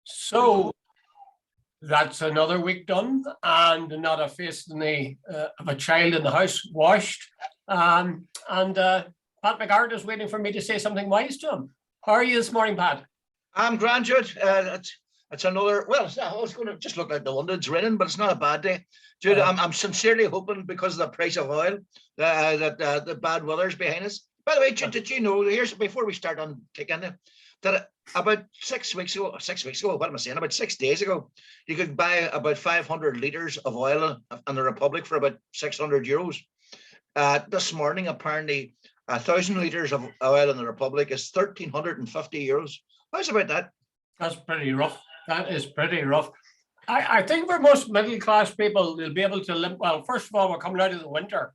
So that's another week done, and another face in the of a child in the house washed. Pat McGarrett is waiting for me to say something wise to him. How are you this morning, Pat? I'm grand, Jude. It's another. Well, I was going to just look out the window. It's raining, but it's not a bad day, Jude. I'm sincerely hoping because of the price of oil that the bad weather's behind us. By the way, Jude, did you know? Here's before we start on kicking it, that about 6 weeks ago, what am I saying? About 6 days ago, you could buy about 500 liters of oil in the Republic for about €600. This morning, apparently, 1,000 liters of oil in the Republic is €1,350. How's about that? That's pretty rough. That is pretty rough. I think for most middle class people, they'll be able to live. Well, first of all, we're coming out of the winter,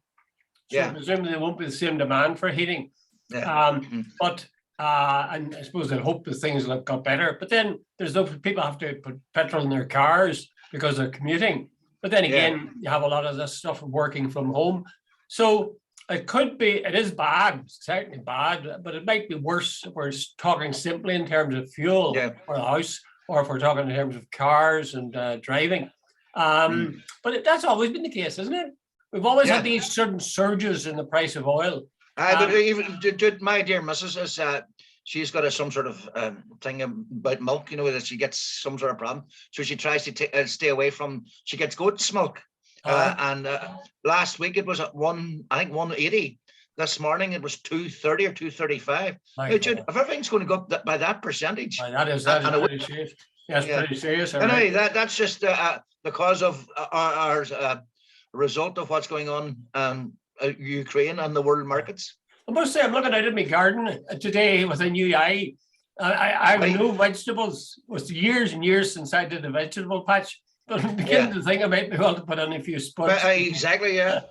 so Yeah. presumably there won't be the same demand for heating. Yeah. But and I suppose they'll hope that things will have got better. But then there's those people have to put petrol in their cars because they're commuting. But then again, you have a lot of this stuff working from home. So it could be, it is bad, certainly bad, but it might be worse if we're talking simply in terms of fuel for the house, or if we're talking in terms of cars and driving. But that's always been the case, isn't it? We've always had these sudden surges in the price of oil. But even my dear missus is she's got some sort of thing about milk, that she gets some sort of problem, so she tries to stay away from. She gets goat's milk, and last week it was at 180. This morning it was 230 or 235. Now, Jude, if everything's going to go up by that percentage, that is pretty serious. Yes, pretty serious. Anyway, that's just the cause of our result of what's going on. Ukraine and the world markets. I must say, I'm looking out at my garden today with a new eye. I have no vegetables. It was years and years since I did a vegetable patch, but I'm beginning to think I might be able to put on a few spuds. Exactly, yeah.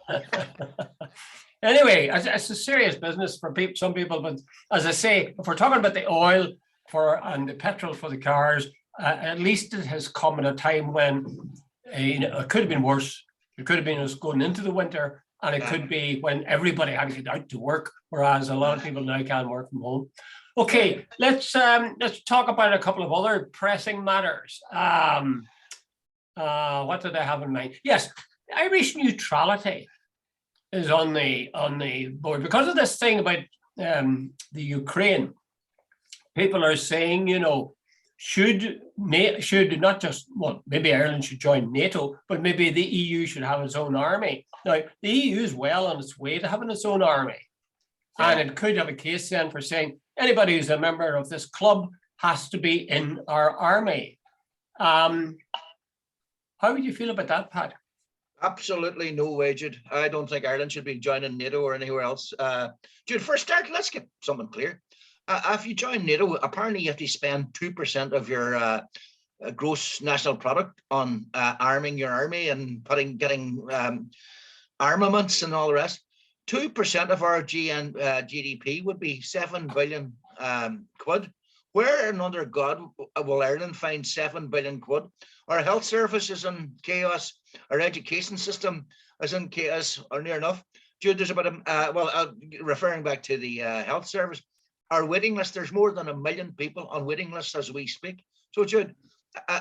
Anyway, it's a serious business for some people, but as I say, if we're talking about the oil and the petrol for the cars, at least it has come at a time when it could have been worse. It could have been us going into the winter. And it could be when everybody had to get out to work, whereas a lot of people now can work from home. Okay, let's talk about a couple of other pressing matters. What did I have in mind? Yes, Irish neutrality is on the board because of this thing about the Ukraine. People are saying, should not just, well, maybe Ireland should join NATO, but maybe the EU should have its own army. Now, the EU is well on its way to having its own army. And it could have a case then for saying anybody who's a member of this club has to be in our army. How would you feel about that, Pat? Absolutely no way, Jude. I don't think Ireland should be joining NATO or anywhere else. Jude, for a start, let's get something clear. If you join NATO, apparently you have to spend 2% of your gross national product on arming your army and getting armaments and all the rest. 2% of our GDP would be 7 billion quid. Where and under God will Ireland find 7 billion quid? Our health service is in chaos. Our education system is in chaos, or near enough. Jude, there's about referring back to the health service, our waiting list, there's more than 1 million people on waiting lists as we speak. So, Jude,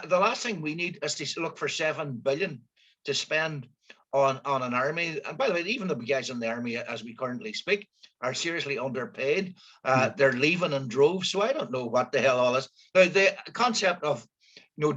the last thing we need is to look for 7 billion to spend on an army. And by the way, even the guys in the army, as we currently speak, are seriously underpaid. They're leaving in droves. So I don't know what the hell all this. Now, the concept of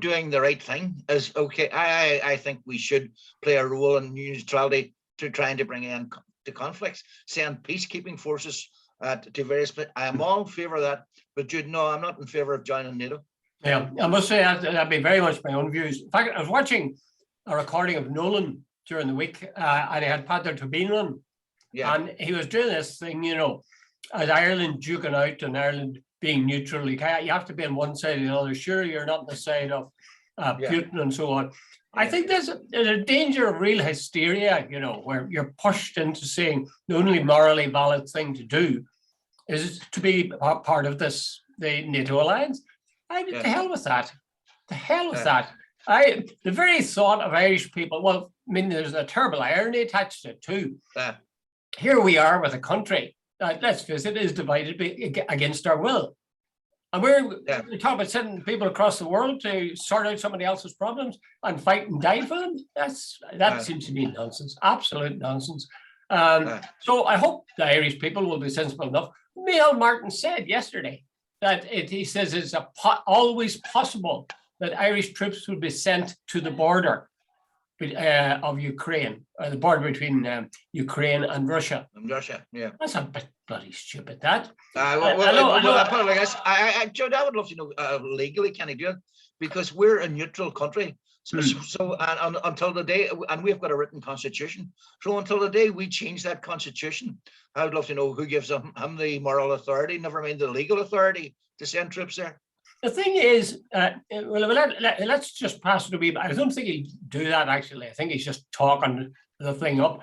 doing the right thing is okay. I think we should play a role in neutrality to trying to bring in to conflicts, send peacekeeping forces to various places. I am all in favor of that, but Jude, no, I'm not in favor of joining NATO. Yeah, I must say that'd be very much my own views. In fact, I was watching a recording of Nolan during the week, and he had Pat+Jude on, and he was doing this thing, as Ireland duking out and Ireland being neutral. You have to be on one side or the other. Sure, you're not on the side of Putin and so on. I think there's a danger of real hysteria, where you're pushed into saying the only morally valid thing to do is to be part of the NATO alliance. To hell with that. To hell with that. The very thought of Irish people, well, I mean, there's a terrible irony attached to it too. Here we are with a country that, let's face it, is divided against our will. And we talk about sending people across the world to sort out somebody else's problems and fight and die for them. That seems to be nonsense, absolute nonsense. So I hope the Irish people will be sensible enough. Micheál Martin said yesterday that he says it's always possible that Irish troops will be sent to the border of Ukraine, the border between Ukraine and Russia. That's a bit bloody stupid, that. I would love to know legally, can he do it? Because we're a neutral country. So until the day, and we've got a written constitution. So until the day we change that constitution, I would love to know who gives him the moral authority, never mind the legal authority, to send troops there. The thing is, let's just pass it a wee bit. I don't think he'll do that, actually. I think he's just talking the thing up.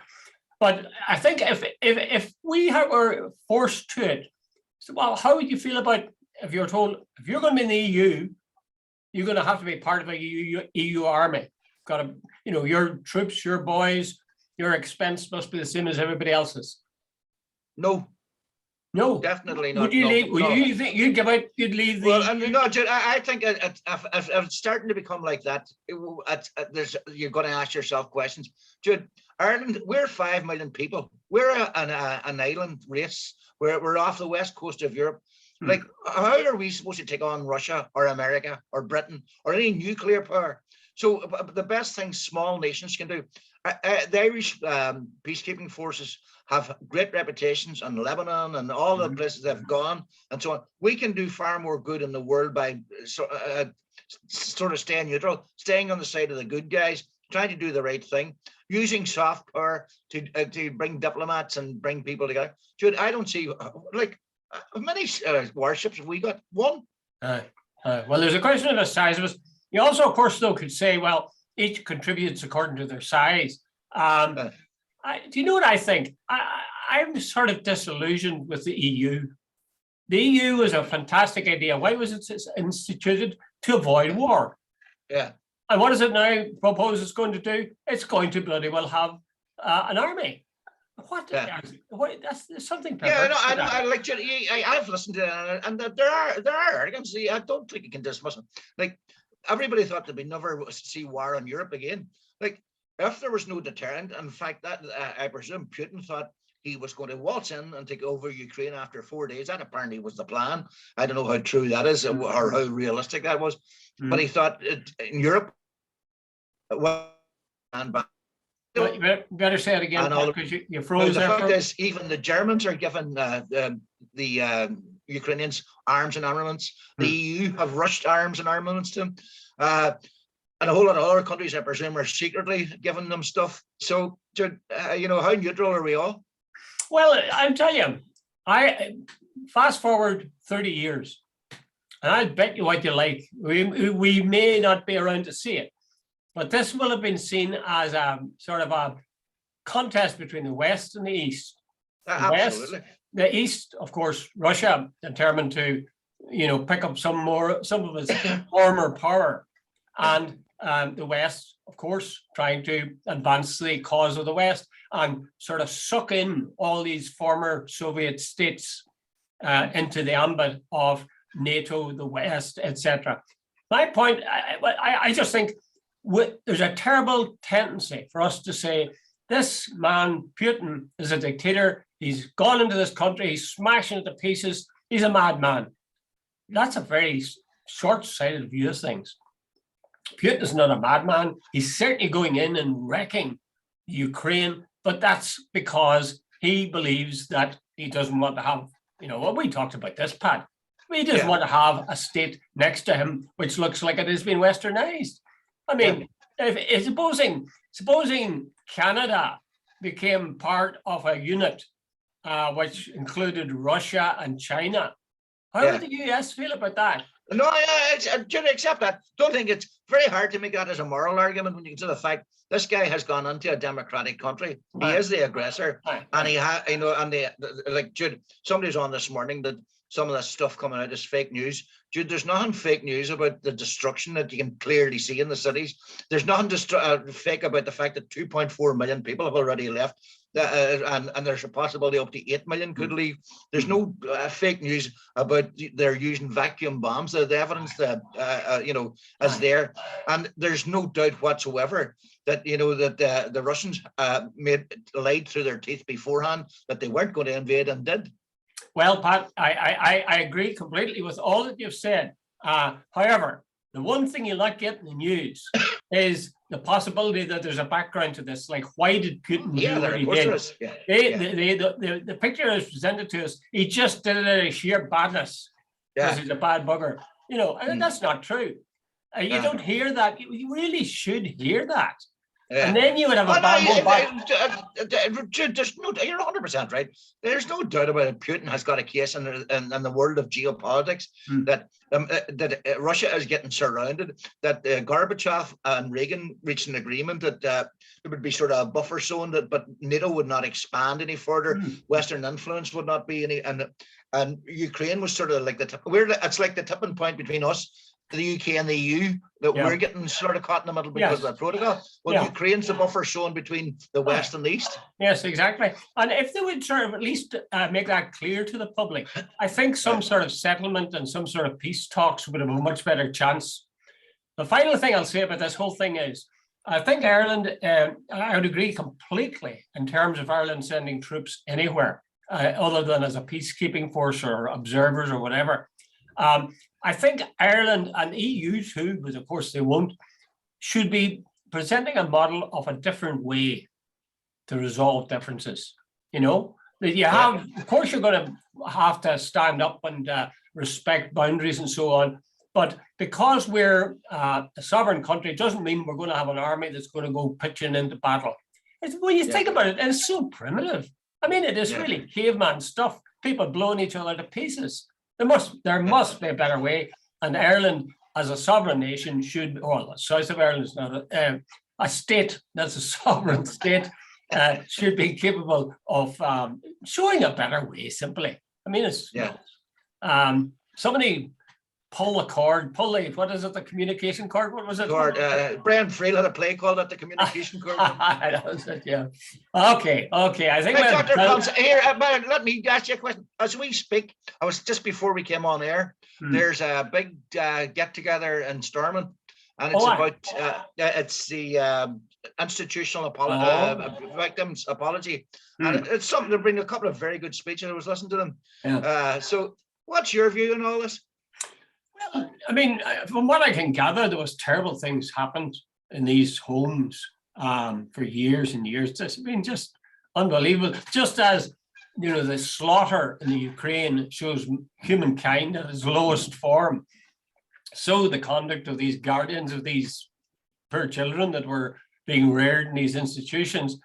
But I think if we were forced to it, so, well, how would you feel about if you're told, if you're going to be in the EU, you're going to have to be part of a EU army. Got to, your troops, your boys, your expense must be the same as everybody else's. No, definitely not. Would you leave? Would you think you'd give out? You'd leave the? Well, no, Jude, I think if it's starting to become like that, you're going to ask yourself questions. Jude, Ireland, we're 5 million people. We're an island race. We're off the west coast of Europe. Like, how are we supposed to take on Russia or America or Britain or any nuclear power? So the best thing small nations can do. The Irish peacekeeping forces have great reputations in Lebanon and all the places they've gone and so on. We can do far more good in the world by sort of staying neutral, staying on the side of the good guys, trying to do the right thing, using soft power to bring diplomats and bring people together. Jude, I don't see, how many warships have we got? One? Well, there's a question of the size of us. You also, of course, though, could say, well, each contributes according to their size. Do you know what I think? I'm sort of disillusioned with the EU. The EU was a fantastic idea. Why was it instituted? To avoid war. Yeah. And what does it now propose it's going to do? It's going to bloody well have an army. What? Yeah. That's something. Yeah, I've listened to it, and there are arguments. I don't think you can dismiss them. Like, everybody thought that we never see war in Europe again. Like, if there was no deterrent, in fact, that I presume Putin thought he was going to waltz in and take over Ukraine after 4 days. That apparently was the plan. I don't know how true that is or how realistic that was, but he thought in Europe. You better say it again, because you froze the there. fact is, even the Germans are giving the Ukrainians arms and armaments. The EU have rushed arms and armaments to them. And a whole lot of other countries, I presume, are secretly giving them stuff. So, how neutral are we all? Well, I'll tell you, I fast forward 30 years, and I'll bet you what you like. We may not be around to see it, but this will have been seen as a sort of a contest between the West and the East. Absolutely. The East, of course, Russia determined to, pick up some of its former power, and the West, of course, trying to advance the cause of the West and sort of suck in all these former Soviet states into the ambit of NATO, the West, etc. My point, I just think there's a terrible tendency for us to say, this man, Putin, is a dictator. He's gone into this country. He's smashing it to pieces. He's a madman. That's a very short-sighted view of things. Putin is not a madman. He's certainly going in and wrecking Ukraine, but that's because he believes that he doesn't want to have, what we talked about this, Pat. We just want to have a state next to him which looks like it has been westernized. I mean, if supposing Canada became part of a unit which included Russia and China, how would the US feel about that? No, I accept that. Don't think it's very hard to make that as a moral argument when you consider the fact this guy has gone into a democratic country. He is the aggressor, and he like Jude. Somebody's on this morning that some of this stuff coming out is fake news. Jude, there's nothing fake news about the destruction that you can clearly see in the cities. There's nothing fake about the fact that 2.4 million people have already left. and there's a possibility up to 8 million could leave. There's no fake news about they're using vacuum bombs. The evidence that is there, and there's no doubt whatsoever that that the Russians lied through their teeth beforehand that they weren't going to invade and did. Well, Pat, I agree completely with all that you've said. However, the one thing you'll not get in the news is the possibility that there's a background to this. Like, why did Putin do what he did? The picture is presented to us. He just did it out of sheer badness because he's a bad bugger. And that's not true. You don't hear that. You really should hear that. And then you would have a there's no, you're 100% right. There's no doubt about it. Putin has got a case in the world of geopolitics that Russia is getting surrounded, that Gorbachev and Reagan reached an agreement that there would be sort of a buffer zone, but NATO would not expand any further. Western influence would not be any, and Ukraine was sort of like it's like the tipping point between us, the UK and the EU, that we're getting sort of caught in the middle because of that protocol. Well, Ukraine's the buffer zone between the West and the East. Yes, exactly. And if they would sort of at least make that clear to the public, I think some sort of settlement and some sort of peace talks would have a much better chance. The final thing I'll say about this whole thing is, I think Ireland, I would agree completely in terms of Ireland sending troops anywhere other than as a peacekeeping force or observers or whatever. I think Ireland and EU too, but of course they won't, should be presenting a model of a different way to resolve differences. That you have, of course, you're going to have to stand up and respect boundaries and so on. But because we're a sovereign country, doesn't mean we're going to have an army that's going to go pitching into battle. When you think about it, it's so primitive. I mean, it is really caveman stuff. People blowing each other to pieces. There must be a better way, and Ireland, as a sovereign nation, should. The south of Ireland is not a state. That's a sovereign state. Should be capable of showing a better way. Simply, I mean, it's somebody pull the communication cord. What was it? Brian Friel had a play called it the communication cord. That was it, yeah. Okay. I think Dr. Pons, here, let me ask you a question. As we speak, I was just before we came on air. There's a big get together in Stormont, and it's it's the institutional victims apology, and it's something. There've been a couple of very good speeches. I was listening to them. So, what's your view on all this? Well, I mean, from what I can gather, there was terrible things happened in these homes for years and years. It's been just unbelievable. Just as the slaughter in the Ukraine shows humankind at its lowest form, so the conduct of these guardians of these poor children that were being reared in these institutions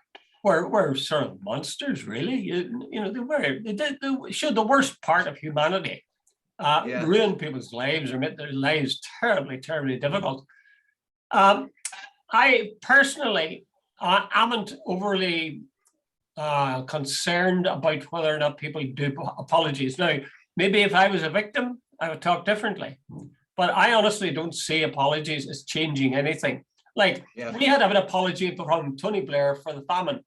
were sort of monsters, really. They showed the worst part of humanity. Ruin people's lives or make their lives terribly, terribly difficult. I personally haven't overly concerned about whether or not people do apologies. Now, maybe if I was a victim, I would talk differently. But I honestly don't see apologies as changing anything. Like, we had an apology from Tony Blair for the famine.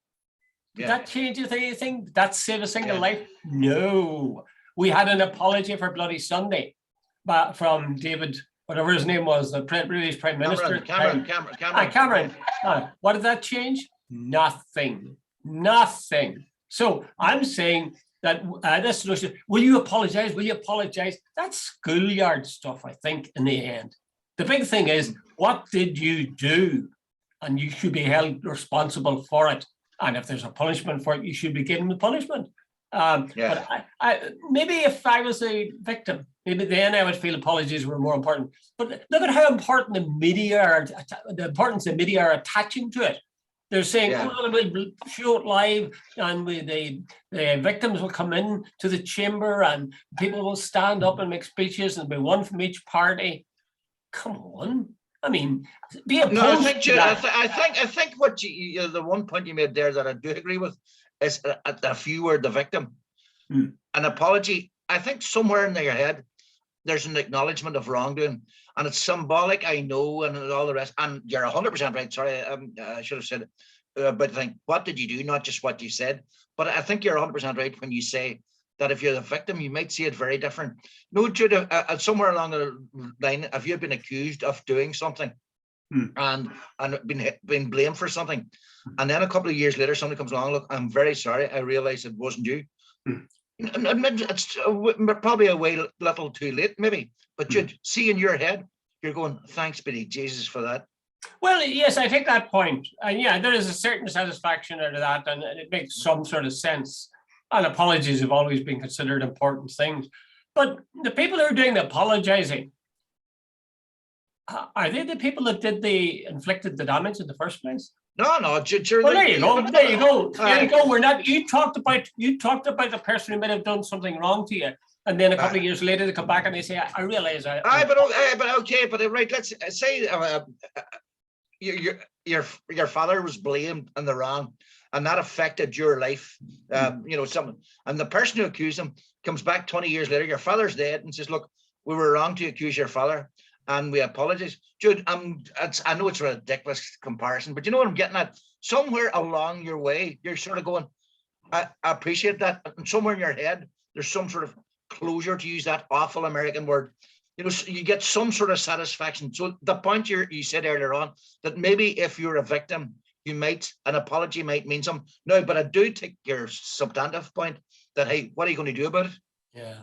Did that change anything? Did that save a single life? No. We had an apology for Bloody Sunday from David, whatever his name was, the British Prime Minister. Cameron. What did that change? Nothing. So I'm saying that this notion, will you apologize? Will you apologize? That's schoolyard stuff, I think, in the end. The big thing is, what did you do? And you should be held responsible for it. And if there's a punishment for it, you should be given the punishment. But maybe if I was a victim, maybe then I would feel apologies were more important. But look at how important the importance the media are attaching to it. They're saying, we'll show it live, and the victims will come in to the chamber, and people will stand up and make speeches, and there'll be one from each party. Come on. I mean, be opposed. No, I think what the one point you made there that I do agree with is if you were the victim, an apology, I think somewhere in your head, there's an acknowledgement of wrongdoing, and it's symbolic, I know, and all the rest. And you're 100% right. Sorry, I should have said but think, what did you do? Not just what you said. But I think you're 100% right when you say that if you're the victim, you might see it very different. No, Jude, somewhere along the line, if you've been accused of doing something and been blamed for something, and then a couple of years later, somebody comes along, look, I'm very sorry, I realized it wasn't you. It's probably a little too late, maybe. But Jude, see in your head, you're going, thanks be to Jesus for that. Well, yes, I take that point. And yeah, there is a certain satisfaction out of that, and it makes some sort of sense. And apologies have always been considered important things. But the people who are doing the apologizing, are they the people that inflicted the damage in the first place? No. Well, there you go. There you go. There you go. We're not. You talked about the person who might have done something wrong to you, and then a couple of years later they come back and they say, "I realize I." But right. Let's say your father was blamed in the wrong, and that affected your life. And the person who accused him comes back 20 years later. Your father's dead, and says, "Look, we were wrong to accuse your father, and we apologize." Jude, I know it's a ridiculous comparison, but you know what I'm getting at? Somewhere along your way, you're sort of going, I appreciate that. And somewhere in your head, there's some sort of closure, to use that awful American word. You get some sort of satisfaction. So the point you said earlier on, that maybe if you're a victim, an apology might mean something. No, but I do take your substantive point that, hey, what are you going to do about it? Yeah.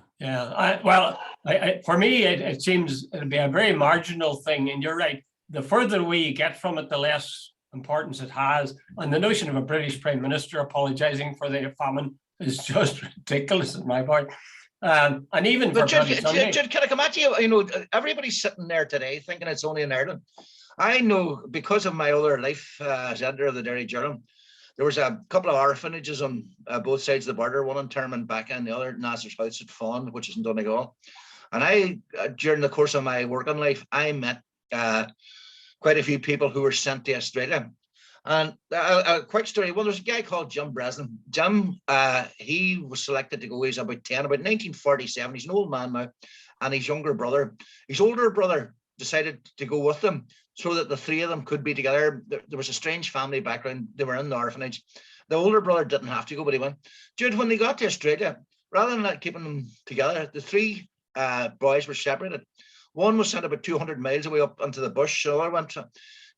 For me, it seems it'll be a very marginal thing. And you're right. The further away you get from it, the less importance it has. And the notion of a British Prime Minister apologizing for the famine is just ridiculous in my part. And even but Jude, can I come at you? Everybody's sitting there today thinking it's only in Ireland. I know, because of my other life as editor of the Derry Journal, there was a couple of orphanages on both sides of the border, one in Termonbecca and the other at Nasser's House at Fawn, which is in Donegal. And during the course of my working life, I met quite a few people who were sent to Australia. And a quick story. Well, there's a guy called Jim Breslin. Jim, he was selected to go. He's about 1947. He's an old man now. And his older brother decided to go with them so that the three of them could be together. There was a strange family background. They were in the orphanage. The older brother didn't have to go, but he went. Jude, when they got to Australia, rather than keeping them together, the three boys were separated. One was sent about 200 miles away up into the bush. So I went.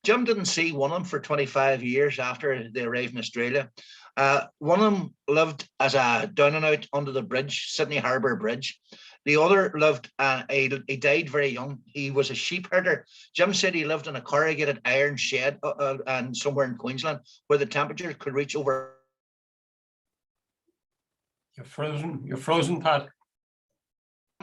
Jim didn't see one of them for 25 years after they arrived in Australia. One of them lived as a down and out under the bridge, Sydney Harbour Bridge. The other lived, he died very young. He was a sheep herder. Jim said he lived in a corrugated iron shed and somewhere in Queensland where the temperature could reach over. You're frozen, Pat.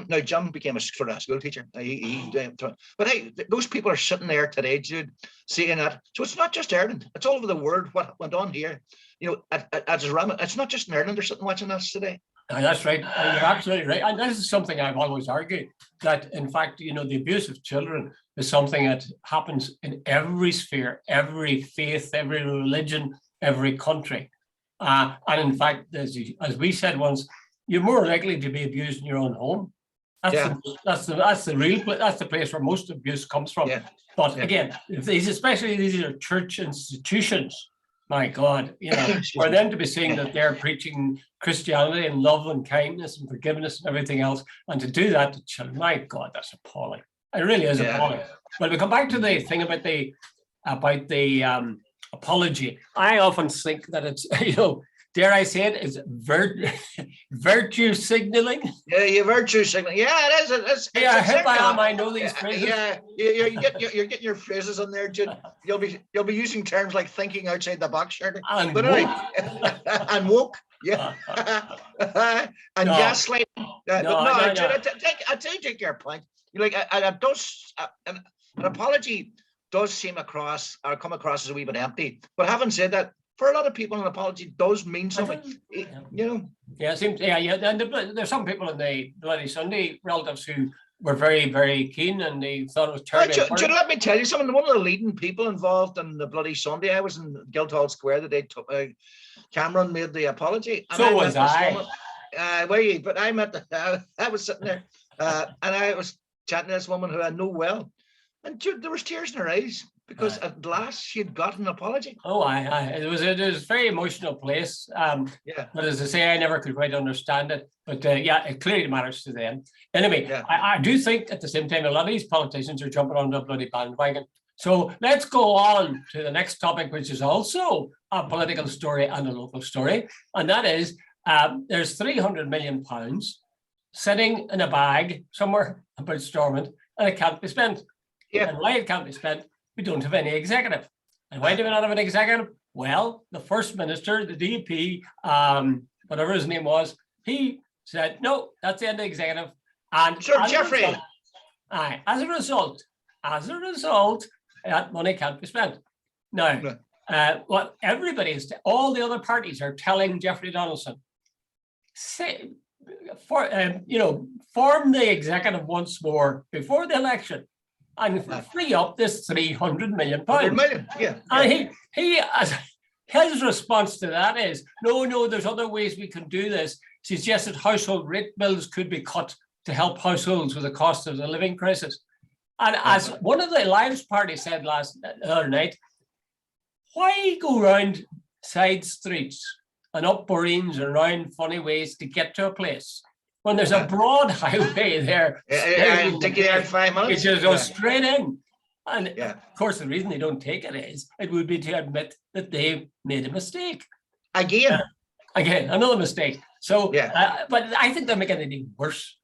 Now, Jim became a sort of school teacher. But hey, those people are sitting there today, Jude, seeing that. So it's not just Ireland. It's all over the world what went on here. It's not just in Ireland. They're sitting watching us today. That's right. You're absolutely right. And this is something I've always argued, that, in fact, the abuse of children is something that happens in every sphere, every faith, every religion, every country. And in fact, as we said once, you're more likely to be abused in your own home. That's the place where most abuse comes from. Yeah. But again, especially these are church institutions. My God, for them to be saying that they're preaching Christianity and love and kindness and forgiveness and everything else, and to do that to children, my God, that's appalling. It really is appalling. But we come back to the thing about the apology. I often think that it's, dare I say it, is virtue signaling. Yeah, virtue signaling. Yeah, it is. I know these phrases. You're getting your phrases on there, Jude. You'll be using terms like thinking outside the box, Shirley. And woke. And woke. Yeah. And gaslight. Jude, I take your point. An apology does come across as a wee bit empty. But having said that, for a lot of people, an apology does mean something. Yeah, it seems. And there's some people in the Bloody Sunday relatives who were very, very keen, and they thought it was terribly important. Let me tell you something. One of the leading people involved in the Bloody Sunday, I was in Guildhall Square the day Cameron made the apology. And so was I. But I met I was sitting there, and I was chatting to this woman who I know well. And Jude, there was tears in her eyes because at last she had got an apology. Oh, it was a very emotional place. Yeah. But as I say, I never could quite understand it. But yeah, it clearly matters to them. Anyway, Yeah. I do think at the same time, a lot of these politicians are jumping on the bloody bandwagon. So let's go on to the next topic, which is also a political story and a local story. And that is there's £300 million sitting in a bag somewhere about Stormont, and it can't be spent. Yeah. And why it can't be spent, we don't have any executive. And why do we not have an executive? Well, the First Minister, the DP, whatever his name was, he said, no, that's the end of the executive. And Sir Jeffrey. As a result, that money can't be spent. Now, what everybody is, all the other parties are telling Jeffrey Donaldson, form the executive once more before the election and free up this £300 million. Yeah. And his response to that is, no, there's other ways we can do this. Suggested household rate bills could be cut to help households with the cost of the living crisis. And as one of the Alliance party said the other night, why go round side streets and up Boreens and around funny ways to get to a place when there's a broad highway there? It'll take you there in 5 minutes. It just goes straight in. And of course, the reason they don't take it is it would be to admit that they made a mistake. Again, another mistake. So, but I think they're making it even worse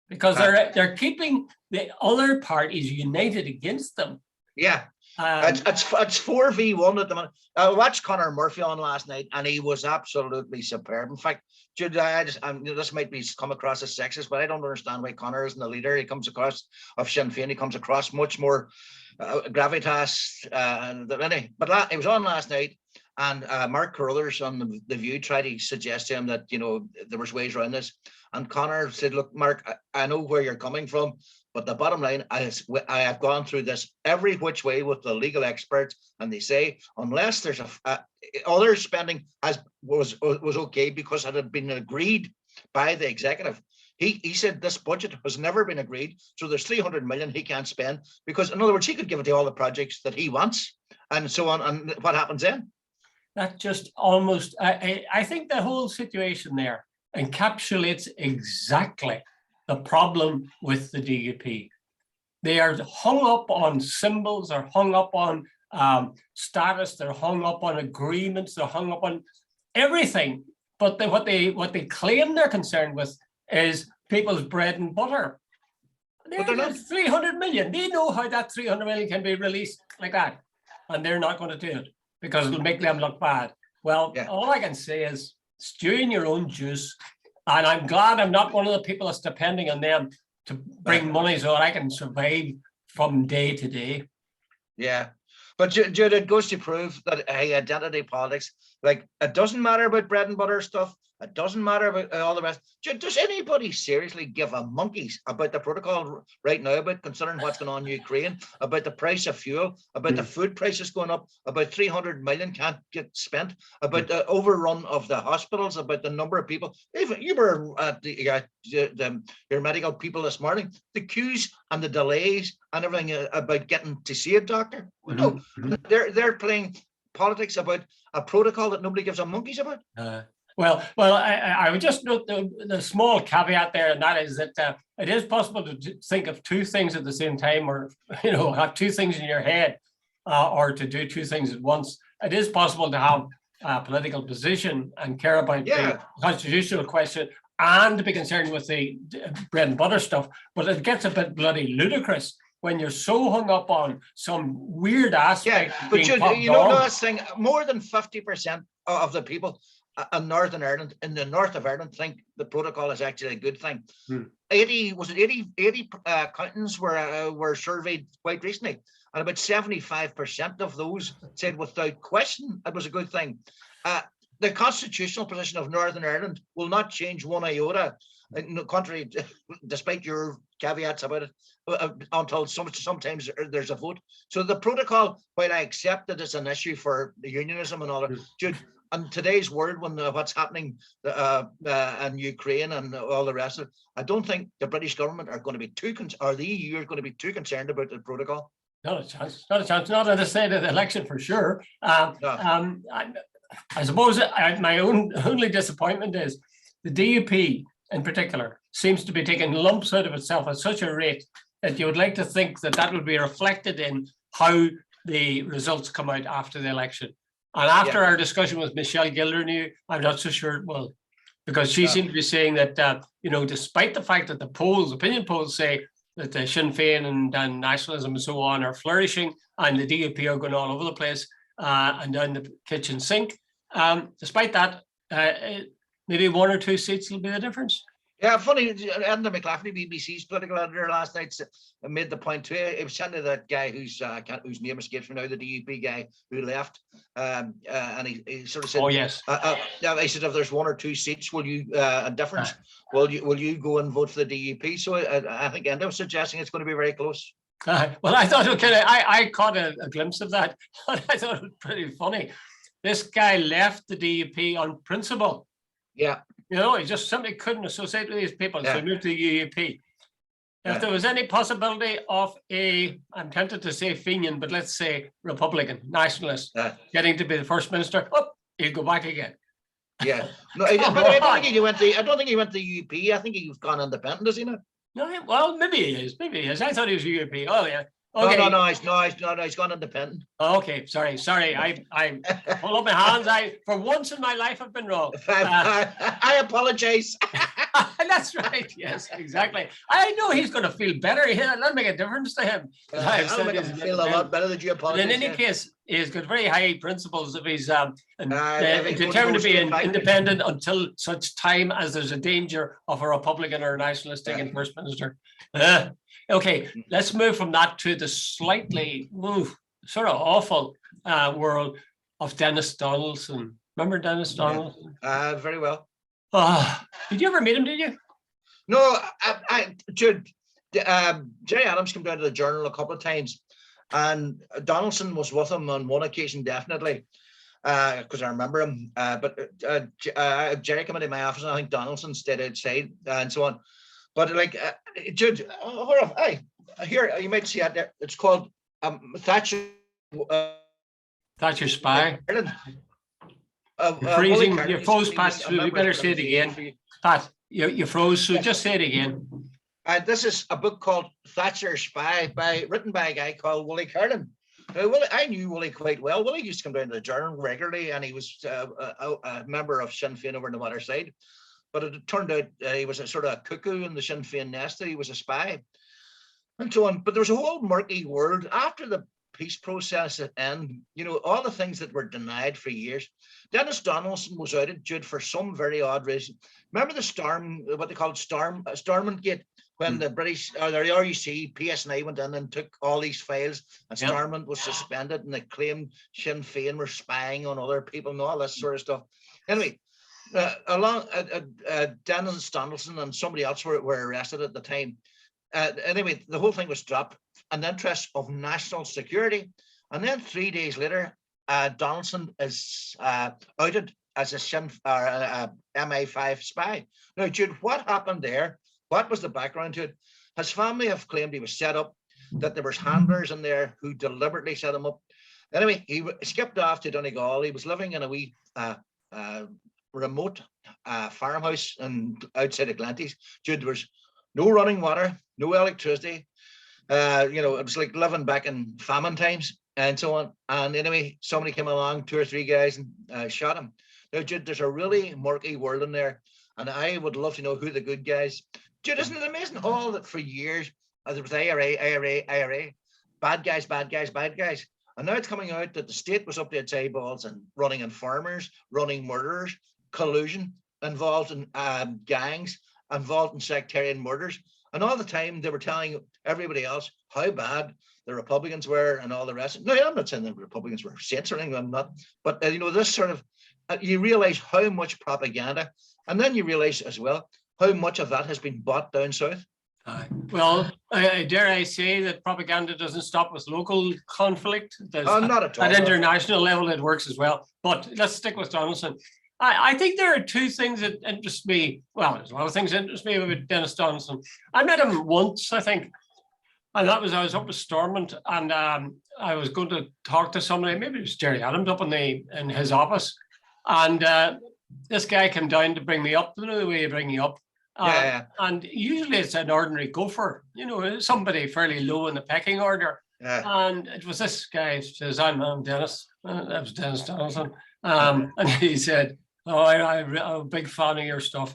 because they're keeping the other parties united against them. Yeah. It's 4v1 at the moment. I watched Conor Murphy on last night, and he was absolutely superb. In fact, Jude, this might come across as sexist, but I don't understand why Conor isn't the leader. He comes across of Sinn Féin. He comes across much more gravitas than any. But he was on last night, and Mark Carruthers on the View tried to suggest to him that there was ways around this, and Conor said, "Look, Mark, I know where you're coming from. But the bottom line is I have gone through this every which way with the legal experts, and they say unless there's other spending was okay because it had been agreed by the executive." He said this budget has never been agreed, so there's 300 million he can't spend because, in other words, he could give it to all the projects that he wants, and so on. And what happens then? That just almost. I think the whole situation there encapsulates exactly the problem with the DUP. They are hung up on symbols, they're hung up on status, they're hung up on agreements, they're hung up on everything. But what they claim they're concerned with is people's bread and butter. They're not 300 million. They know how that 300 million can be released like that. And they're not going to do it because it'll make them look bad. Well, all I can say is stew in your own juice. And I'm glad I'm not one of the people that's depending on them to bring money so I can survive from day to day. Yeah. But Jude, it goes to prove that identity politics, like, it doesn't matter about bread and butter stuff. It doesn't matter about all the rest. Does anybody seriously give a monkeys about the protocol right now, about considering what's going on in Ukraine, about the price of fuel, about the food prices going up, about 300 million can't get spent, about the overrun of the hospitals, about the number of people? Even you were at your medical people this morning, the queues and the delays and everything about getting to see a doctor. No, they're playing politics about a protocol that nobody gives a monkeys about. Well, I would just note the small caveat there, and that is that it is possible to think of two things at the same time, or have two things in your head, or to do two things at once. It is possible to have a political position and care about the constitutional question and be concerned with the bread and butter stuff, but it gets a bit bloody ludicrous when you're so hung up on some weird aspect. Yeah, but you know this thing, more than 50% of the people in Northern Ireland, in the north of Ireland, think the protocol is actually a good thing. 80 accountants were surveyed quite recently, and about 75% of those said without question it was a good thing. The constitutional position of Northern Ireland will not change one iota, contrary, despite your caveats about it, until sometimes there's a vote. So the protocol, while I accept that it's an issue for unionism and all that, in today's world, when what's happening in Ukraine and all the rest of it, I don't think the British government are going to be or the EU are going to be too concerned about the protocol. Not a chance. Not a chance. Not on the side of the election for sure. I suppose my only disappointment is the DUP in particular seems to be taking lumps out of itself at such a rate that you would like to think that that would be reflected in how the results come out after the election. And after our discussion with Michelle Gildernew, I'm not so sure it will, because she seemed to be saying that, despite the fact that the polls, opinion polls say that the Sinn Féin and nationalism and so on are flourishing and the DUP are going all over the place and down the kitchen sink, despite that, maybe 1 or 2 seats will be the difference. Yeah, funny, Edna McLaughlin, BBC's political editor last night, made the point too. It was sent to that guy whose name escapes me now, the DUP guy who left, and he sort of said, "Oh yes." I said, if there's 1 or 2 seats, will you a difference? Will you go and vote for the DUP? So I think Enda was suggesting it's going to be very close. Well, I thought I caught a glimpse of that. I thought it was pretty funny. This guy left the DUP on principle. Yeah. He just simply couldn't associate with these people, so he moved to the UUP. If there was any possibility of I'm tempted to say Fenian, but let's say Republican, nationalist, getting to be the first minister, he'd go back again. Yeah. No, but I don't think he went to the UUP. I think he's gone independent, does he not? No, well, maybe he is. I thought he was UUP. Oh, yeah. Okay. No, he's gone independent. Oh, okay, sorry. I hold up my hands. For once in my life, I've been wrong. I apologize. That's right. Yes, exactly. I know he's going to feel better. That'll make a difference to him. I'll make him feel a lot better that you apologize. But in any case, he's got very high principles if he's determined to be independent until such time as there's a danger of a Republican or a nationalist taking first minister. Okay, let's move from that to the slightly sort of awful world of Dennis Donaldson. Remember Dennis Donaldson? Very well. Did you ever meet him, did you? No, Jude, Jerry Adams came down to the Journal a couple of times, and Donaldson was with him on one occasion, definitely, because I remember him. But Jerry came into my office, and I think Donaldson stayed outside and so on. But Jude, here you might see it there. It's called Thatcher. Thatcher Spy. Ireland. You're freezing. You froze, Pat. So you better say it again. Pat, you froze. So just say it again. This is a book called Thatcher Spy, written by a guy called Willie Kernan. I knew Willie quite well. Willie used to come down to the Journal regularly, and he was a member of Sinn Féin over on the other side. But it turned out he was a sort of cuckoo in the Sinn Féin nest. He was a spy, and so on. But there was a whole murky world after the peace process at end. All the things that were denied for years. Dennis Donaldson was outed, Jude, for some very odd reason. Remember what they called Stormont Gate, when the British or the RUC PSNI went in and took all these files, and Stormont was suspended, and they claimed Sinn Féin were spying on other people and all this sort of stuff. Anyway. Dennis Donaldson and somebody else were arrested at the time. Anyway, the whole thing was dropped in the interest of national security. And then 3 days later, Donaldson is outed as a MI5 spy. Now, Jude, what happened there? What was the background to it? His family have claimed he was set up, that there was handlers in there who deliberately set him up. Anyway, he skipped off to Donegal. He was living in a wee remote farmhouse outside of Glanties. Jude, there was no running water, no electricity. It was like living back in famine times and so on. And anyway, somebody came along, 2 or 3 guys, and shot him. Now, Jude, there's a really murky world in there, and I would love to know who the good guys. Jude, isn't it amazing all that for years there was IRA, bad guys, and now it's coming out that the state was up to its eyeballs and running informers, running murderers, collusion, involved in gangs, involved in sectarian murders, and all the time they were telling everybody else how bad the Republicans were and all the rest. No, I'm not saying the Republicans were saints or anything. I'm not. But this sort of you realize how much propaganda, and then you realize as well how much of that has been bought down south. Well, dare I say that propaganda doesn't stop with local conflict. Not at all. At international level, it works as well. But let's stick with Donaldson. I think there are 2 things that interest me. Well, there's a lot of things that interest me about Dennis Donaldson. I met him once, I think. And that was, I was up with Stormont, and I was going to talk to somebody, maybe it was Jerry Adams up in his office. And this guy came down to bring me up, you know, the way you bring me up. And usually it's an ordinary gopher, you know, somebody fairly low in the pecking order. And it was this guy says, I'm Dennis. That was Dennis Donaldson. And he said, oh, I'm a big fan of your stuff.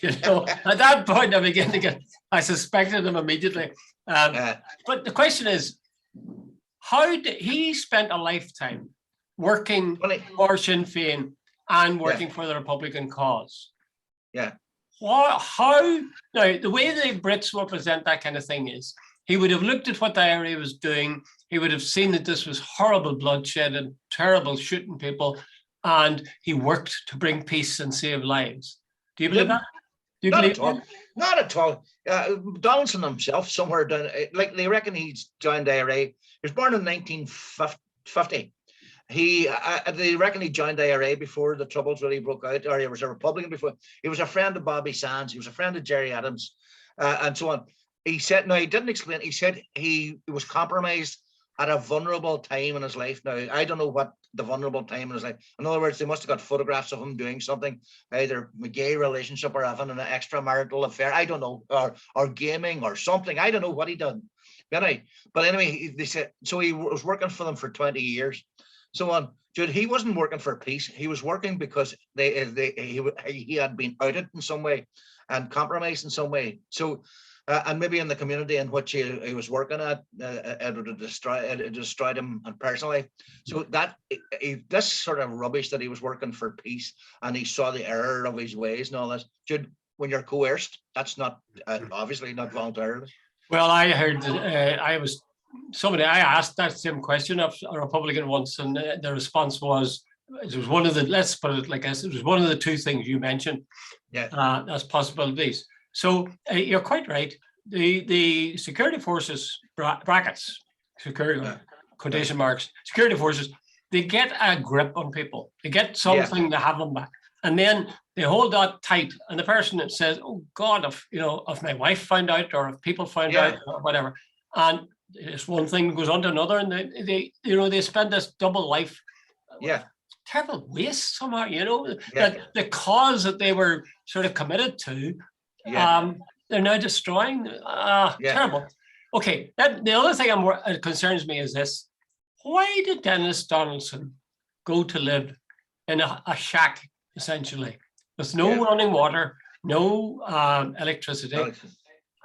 You know, at that point, I began to I suspected him immediately. But the question is, how did he spent a lifetime working for Sinn Féin and working for the Republican cause? Yeah. How now, the way the Brits represent that kind of thing is, he would have looked at what the IRA was doing. He would have seen that this was horrible bloodshed and terrible shooting people, and he worked to bring peace and save lives. Do you believe that? Do you believe that? Not at all. Donaldson himself, somewhere down, like they reckon he's joined the IRA. He was born in 1950. They reckon he joined the IRA before the Troubles really broke out, or he was a Republican before. He was a friend of Bobby Sands. He was a friend of Jerry Adams, and so on. He said, no, he didn't explain. He said he was compromised at a vulnerable time in his life. Now, I don't know what the vulnerable time in his life. In other words, they must have got photographs of him doing something, either a gay relationship or having an extramarital affair. I don't know, or gaming or something. I don't know what he done. But anyway, they said, so he was working for them for 20 years. So on, Jude, he wasn't working for peace. He was working because he had been outed in some way and compromised in some way. So, and maybe in the community in which he was working at, it would have destroyed him personally. So that this sort of rubbish that he was working for peace, and he saw the error of his ways and all this. Jude, when you're coerced, that's not obviously not voluntarily. Well, I heard I asked that same question of a Republican once, and the response was, it was one of the, let's put it like this, it was one of the two things you mentioned as possibilities. So you're quite right. The security forces brackets, security quotation marks, security forces, they get a grip on people. They get something to have them back, and then they hold that tight. And the person that says, "Oh God, if my wife found out, or if people found out, or whatever," and it's one thing goes on to another, and they spend this double life. Terrible waste somehow, that the cause that they were sort of committed to, they're now destroying. Terrible. Okay, the other thing that concerns me is this: why did Dennis Donaldson go to live in a shack, essentially, with no running water, no electricity,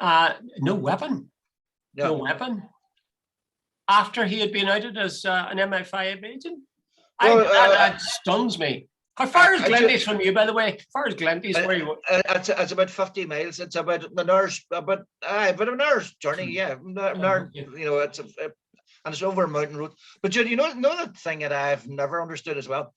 no weapon, after he had been outed as an MI5 agent? That stuns me. How far is Glenties from you, by the way? How far is Glenties? Where you? It's about 50 miles. It's about an hour's, about an hour's journey. And it's over a mountain road. But you know the thing that I've never understood as well.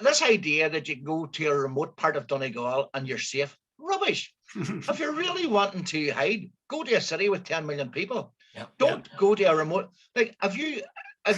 This idea that you can go to a remote part of Donegal and you're safe, rubbish. If you're really wanting to hide, go to a city with 10 million people. Don't go to a remote. Like if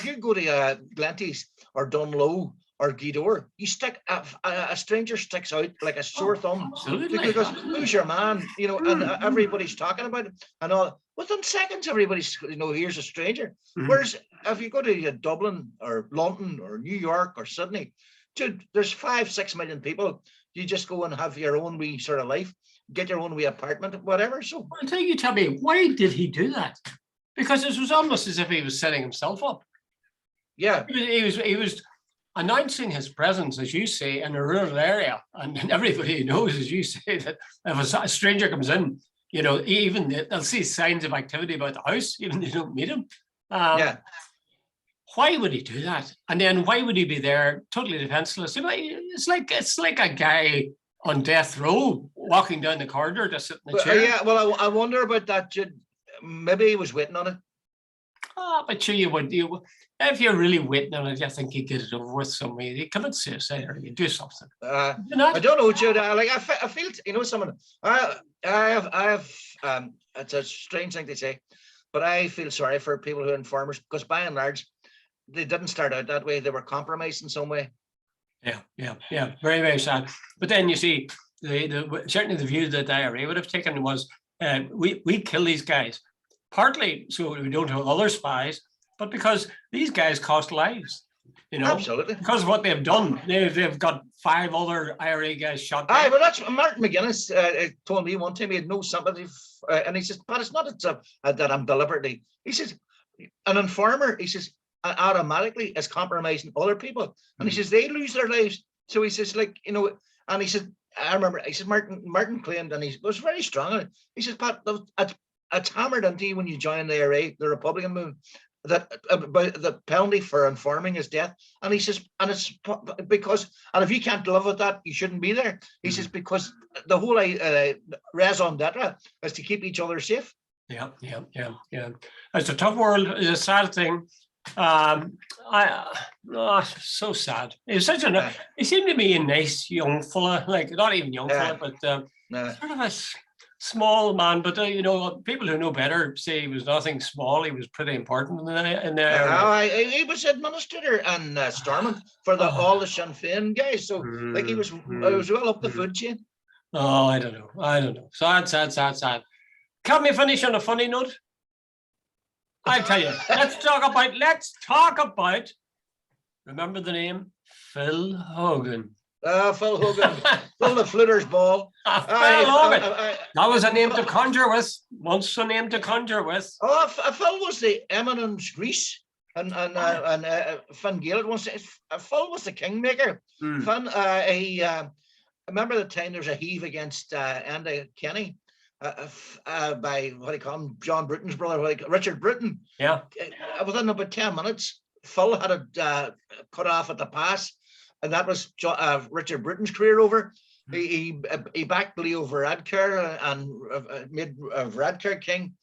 you go to Glenties or Dunlow or Gweedore, you stick a stranger sticks out like a sore thumb. Absolutely. Because who's your man? And everybody's talking about it and all. Within seconds, everybody's here's a stranger. Whereas if you go to Dublin or London or New York or Sydney, dude, there's 5-6 million people. You just go and have your own wee sort of life, get your own wee apartment, whatever. So until you tell me, why did he do that? Because it was almost as if he was setting himself up. Yeah, he was announcing his presence, as you say, in a rural area, and everybody knows, as you say, that if a stranger comes in, even they'll see signs of activity about the house, even if they don't meet him. Why would he do that? And then why would he be there totally defenseless? It's like a guy on death row walking down the corridor to sit in the chair. Well, I wonder about that. Maybe he was waiting on it. But sure, if you're really waiting on it, I think you get it over with some way. You commit suicide or you do something. I don't know, Jude. I feel someone. I have. It's a strange thing to say, but I feel sorry for people who are informers, because by and large, they didn't start out that way. They were compromised in some way. Yeah. Very, very sad. But then you see, certainly the view that the IRA would have taken was, we kill these guys, partly so we don't have other spies, but because these guys cost lives. Absolutely. Because of what they've done. They've got 5 other IRA guys shot dead. Well, that's Martin McGuinness told me one time he had no sympathy, and he says, but it's not that I'm deliberately. He says, an informer, he says, automatically is compromising other people, and he says they lose their lives. So he says, and he said, I remember, he said Martin claimed, and he was very strong. He says, Pat, it's hammered into you when you join the IRA, the Republican movement, that the penalty for informing is death. And he says, and it's because, and if you can't live with that, you shouldn't be there. He says, because the whole raison d'etre is to keep each other safe. Yeah. It's a tough world. It's a sad thing. So sad. He's he seemed to be a nice young fella, like not even young fella, but sort of a small man. But people who know better say he was nothing small. He was pretty important in there. He was administrator and Stormont for all the Sinn Féin guys. So he was well up the food chain. Oh, I don't know. Sad. Can we finish on a funny note? I tell you, let's talk about. Remember the name? Phil Hogan. Phil Hogan. Phil the Flitter's ball. Phil Hogan. That was a name to conjure with. Once a name to conjure with. Oh, Phil was the eminence Greece. And Finn Gaelic was Phil was the kingmaker. Finn, I remember the time there was a heave against Andy Kenny. By what do you call him, John Bruton's brother, Richard Bruton. Yeah. Within about 10 minutes, Phil had it cut off at the pass, and that was Richard Bruton's career over. He backed Leo Varadkar and made Varadkar king,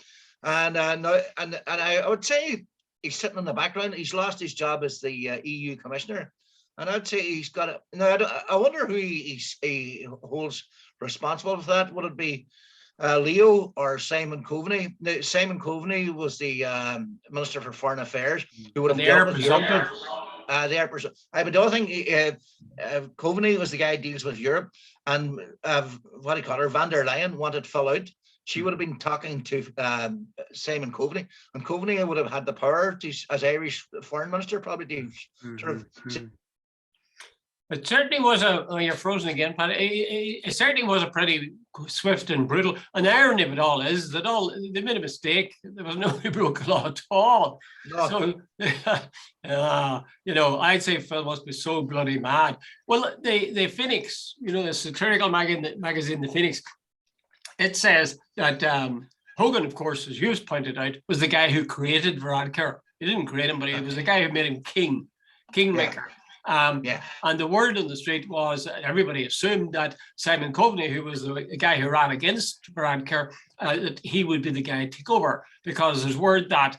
and I would say he's sitting in the background. He's lost his job as the EU commissioner, and I'd say he's got it. Now I wonder who he holds responsible for that. Would it be Leo or Simon Coveney? Now, Simon Coveney was the Minister for Foreign Affairs, who would have dealt with Europe. But the other thing, Coveney was the guy who deals with Europe, and what do you call her? Van der Leyen wanted Phil out. She would have been talking to Simon Coveney, and Coveney would have had the power to, as Irish Foreign Minister, probably to sort of. It certainly was you're frozen again, Pat. It certainly was a pretty swift and brutal. And the irony of it all is that they made a mistake. There was no broken law at all. No. So, I'd say Phil must be so bloody mad. Well, the Phoenix, the satirical magazine, the Phoenix, it says that Hogan, of course, as you pointed out, was the guy who created Varadkar. He didn't create him, but he was the guy who made him kingmaker. Yeah. And the word on the street was, everybody assumed that Simon Coveney, who was the guy who ran against Varadkar, that he would be the guy to take over, because there's word that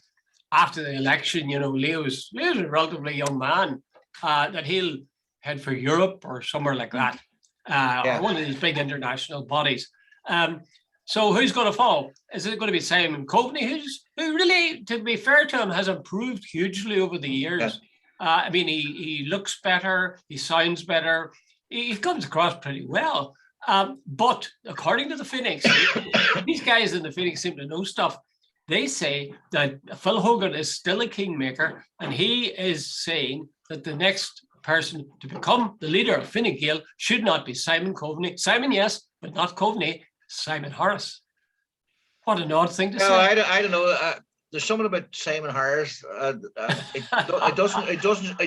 after the election, Leo's a relatively young man, that he'll head for Europe or somewhere like that, or one of these big international bodies. So who's going to fall? Is it going to be Simon Coveney, who really, to be fair to him, has improved hugely over the years? Yeah. He looks better, he sounds better, he comes across pretty well. But according to the Phoenix, these guys in the Phoenix seem to know stuff. They say that Phil Hogan is still a kingmaker, and he is saying that the next person to become the leader of Fine Gael should not be Simon Coveney. Simon, yes, but not Coveney, Simon Harris. What an odd thing to say. I don't know. There's something about Simon Harris. It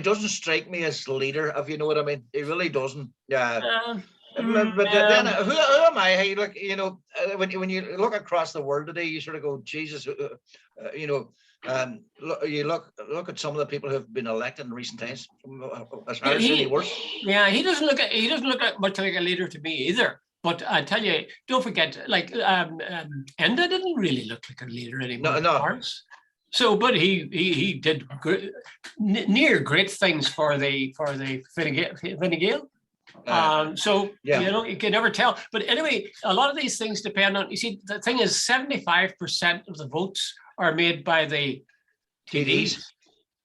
doesn't strike me as leader, if you know what I mean. It really doesn't. Yeah. Then who am I? Hey, look, when you look across the world today, you sort of go, Jesus, you look at some of the people who have been elected in recent times. As Harris any worse? Yeah, he doesn't look much like a leader to me either. But I tell you, don't forget, Enda didn't really look like a leader anymore. No. So, but he did near great things for the Fine Gael. You can never tell. But anyway, a lot of these things depend on. You see, the thing is, 75% of the votes are made by the TDs.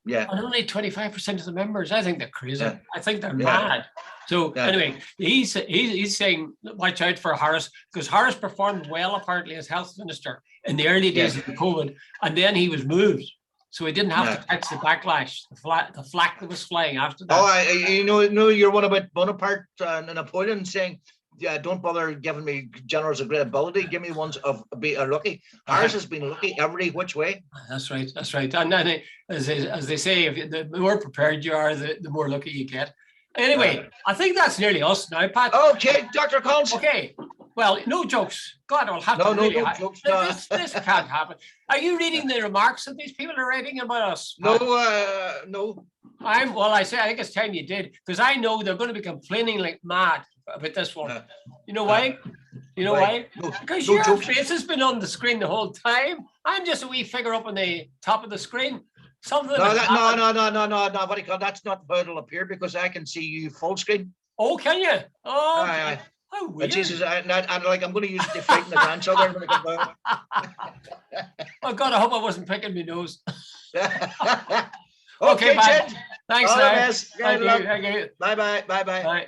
Yeah, and only 25% of the members. I think they're crazy. Yeah. I think they're mad. So anyway, he's saying, watch out for Harris, because Harris performed well apparently as health minister in the early days of the COVID, and then he was moved, so he didn't have to catch the backlash, the flack that was flying after that. Oh, you know, you're one about Bonaparte and Napoleon saying, yeah, don't bother giving me generals of great ability. Give me ones of be lucky. Harris has been lucky every which way. That's right. That's right. And then, as they say, if the more prepared you are, the more lucky you get. Anyway, I think that's nearly us now, Pat. Okay, Dr. Collins. Okay. Well, no jokes. God, I'll have to. No jokes. This can't happen. Are you reading the remarks that these people are writing about us? No, no. I think it's time you did, because I know they're going to be complaining like mad about this one. You know why? You know why? Because your face has been on the screen the whole time. I'm just a wee figure up on the top of the screen. Something. No, buddy, that's not how it'll appear, because I can see you full screen. Oh, can you? Oh, okay. How weird. Jesus, I'm going to use it to frighten the grandchildren when they come down. Oh God, I hope I wasn't picking my nose. Okay, Jed. Thanks, All the best. Thank you. Bye. Bye.